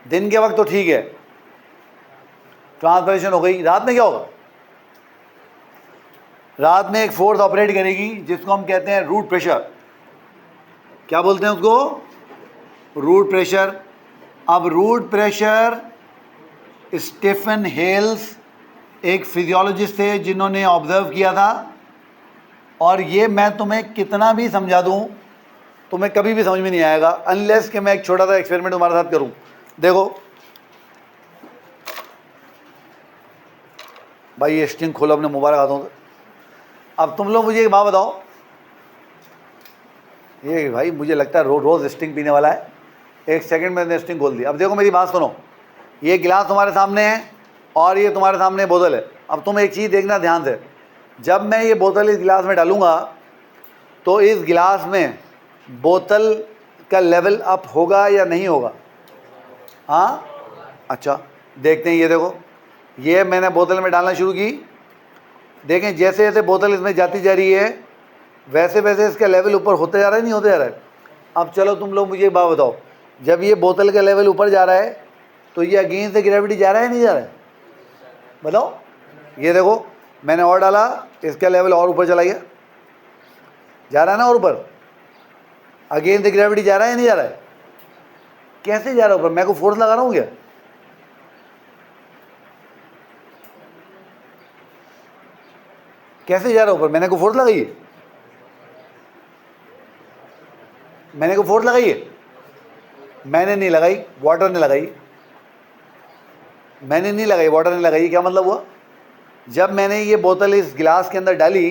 दिन के वक्त तो ठीक है, ट्रांसपरेशन हो गई। रात में क्या होगा? रात में एक फोर्स ऑपरेट करेगी जिसको हम कहते हैं रूट प्रेशर। क्या बोलते हैं उसको? Root pressure. अब रूट प्रेशर, स्टीफन हेल्स एक फिजियोलॉजिस्ट थे जिन्होंने ऑब्जर्व किया था, और ये मैं तुम्हें कितना भी समझा दूं तुम्हें कभी भी समझ में नहीं आएगा अनलेस कि मैं एक छोटा सा एक्सपेरिमेंट तुम्हारे साथ करूं। देखो भाई, ये स्टिंग खोलो अपने मुबारक हाथों से। अब तुम लोग मुझे एक बात बताओ, ये भाई मुझे लगता है रोज़ स्टिंग पीने वाला है। एक सेकंड में स्टिंग खोल दी। अब देखो मेरी बात सुनो, ये गिलास तुम्हारे सामने है और ये तुम्हारे सामने बोतल है। अब तुम एक चीज़ देखना ध्यान से, जब मैं ये बोतल इस गिलास में डालूंगा तो इस गिलास में बोतल का लेवल अप होगा या नहीं होगा? हाँ, अच्छा देखते हैं। ये देखो, ये मैंने बोतल में डालना शुरू की, देखें जैसे जैसे बोतल इसमें जाती जा रही है वैसे वैसे इसका लेवल ऊपर होते जा रहा है, नहीं होते जा रहा है? अब चलो तुम लोग मुझे एक बात बताओ, जब ये बोतल का लेवल ऊपर जा रहा है तो ये अगेंस्ट द ग्रेविटी जा रहा है नहीं जा रहा है? बताओ। ये देखो मैंने और डाला, इसका लेवल और ऊपर चला गया, जा रहा है ना और ऊपर? अगेंस्ट द ग्रेविटी जा रहा है नहीं जा रहा है? कैसे जा रहा है ऊपर? मैं को फोर्स लगा रहा हूँ क्या? कैसे जा रहा है ऊपर? मैंने को फोर्स लगाई है? मैंने को फोर्स लगाई है? मैंने नहीं लगाई, वाटर ने लगाई। मैंने नहीं लगाई, वाटर ने लगाई। क्या मतलब हुआ? जब मैंने ये बोतल इस गिलास के अंदर डाली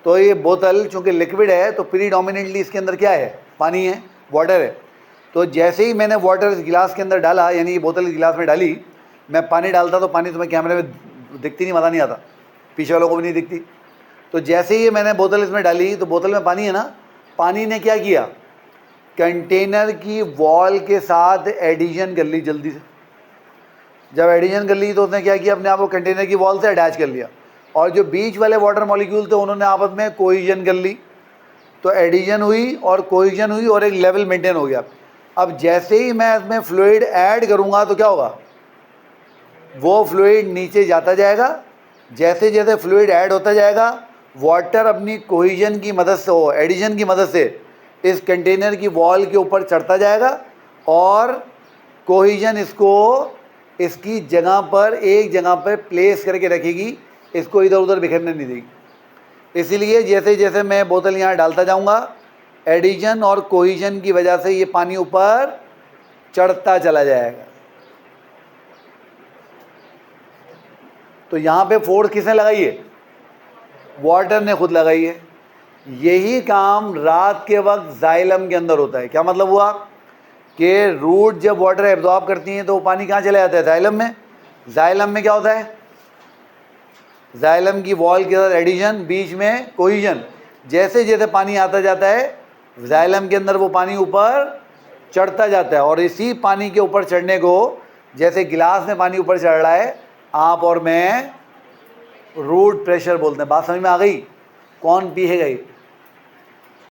तो ये बोतल चूँकि लिक्विड है तो प्रीडोमिनेंटली इसके अंदर क्या है? पानी है, वाटर है। तो जैसे ही मैंने वाटर इस गिलास के अंदर डाला, यानी ये बोतल इस गिलास में डाली, मैं पानी डालता तो पानी तुम्हें कैमरे में दिखती नहीं, मज़ा नहीं आता, पीछे वालों को भी नहीं दिखती। तो जैसे ही मैंने बोतल इसमें डाली तो बोतल में पानी है ना, पानी ने क्या किया? कंटेनर की वॉल के साथ एडिशन कर ली जल्दी से। जब एडिशन कर ली तो उसने क्या किया? अपने आप को कंटेनर की वॉल से अटैच कर लिया, और जो बीच वाले वाटर मॉलिक्यूल थे उन्होंने आपस में कोहिजन कर ली। तो एडिशन हुई और कोहिजन हुई और एक लेवल मेंटेन हो गया। अब जैसे ही मैं इसमें फ्लूइड ऐड करूँगा तो क्या होगा? वो फ्लूइड नीचे जाता जाएगा। जैसे जैसे फ्लूइड ऐड होता जाएगा, वाटर अपनी कोहिजन की मदद से, वो एडिशन की मदद से इस कंटेनर की वॉल के ऊपर चढ़ता जाएगा, और कोहिजन इसको इसकी जगह पर, एक जगह पर प्लेस करके रखेगी, इसको इधर उधर बिखरने नहीं देगी। इसीलिए जैसे जैसे मैं बोतल यहाँ डालता जाऊँगा, एडिशन और कोहिजन की वजह से ये पानी ऊपर चढ़ता चला जाएगा। तो यहाँ पे फोर्स किसने लगाई है? वाटर ने खुद लगाई है। यही काम रात के वक्त जाइलम के अंदर होता है। क्या मतलब हुआ? कि रूट जब वाटर एब्जॉर्ब करती हैं तो वो पानी कहाँ चला जाता है? जाइलम में। जाइलम में क्या होता है? जाइलम की वॉल के साथ एडिशन, बीच में कोहिजन। जैसे जैसे पानी आता जाता है जाइलम के अंदर वो पानी ऊपर चढ़ता जाता है, और इसी पानी के ऊपर चढ़ने को, जैसे गिलास में पानी ऊपर चढ़ रहा है, आप और मैं रूट प्रेशर बोलते हैं। बात समझ में आ गई? कौन पिएगा ये?